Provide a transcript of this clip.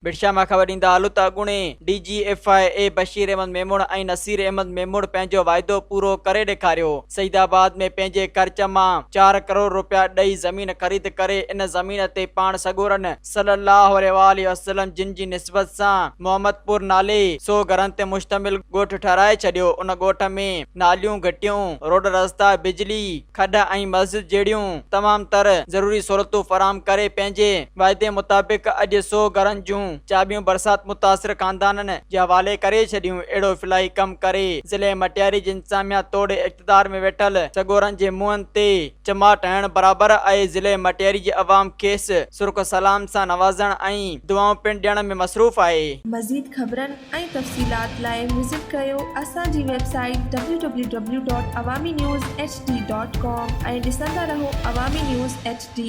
बिरशा मां ख़बर ॾींदा हलूं त अॻूणे DGFIA बशीर अहमद मेमूण ऐं नसीर अहमद मेमूण पंहिंजो वाइदो पूरो करे ॾेखारियो। सईदाबाद में पंहिंजे ख़र्च मां 4 करोड़ रुपया ॾेई ज़मीन ख़रीद करे इन ज़मीन ते पाण सगोरन सल्लल्लाहु अलैहि वसल्लम जिन जी निस्बत सां मोहम्मदपुर नाले 100 घरनि ते मुश्तमिल ॻोठ ठाराए छॾियो। उन ॻोठ में नालियूं घटियूं रोड रस्ता बिजली खॾ ऐं मस्जिद जहिड़ियूं तमाम तर ज़रूरी सहूलतूं फराहम करे पंहिंजे वाइदे मुताबिक़ अॼु 100 घरनि जूं चाबियूं बरसात मुतासिर खानदाननि जे हवाले करे छॾियूं। अहिड़ो फिलाही कम करे ज़िले मटियारी जी इंतजामिया तोड़े इक़्तिदार में वेठल सगोरनि जे मुंहनि ते चमाट हणण बराबर आहे। ज़िले मटियारी जी अवाम खेसि सुर्ख सलाम सां नवाज़ण ऐं दुआऊं पिण ॾियण में मसरूफ़ आहे। मज़ीद ख़बरनि ऐं तफ़सीलात लाइ विज़िट कयो असांजी वेबसाइट www.awamiNewsHD.com ऐं ॾिसंदा रहो अवामी न्यूज़ HD।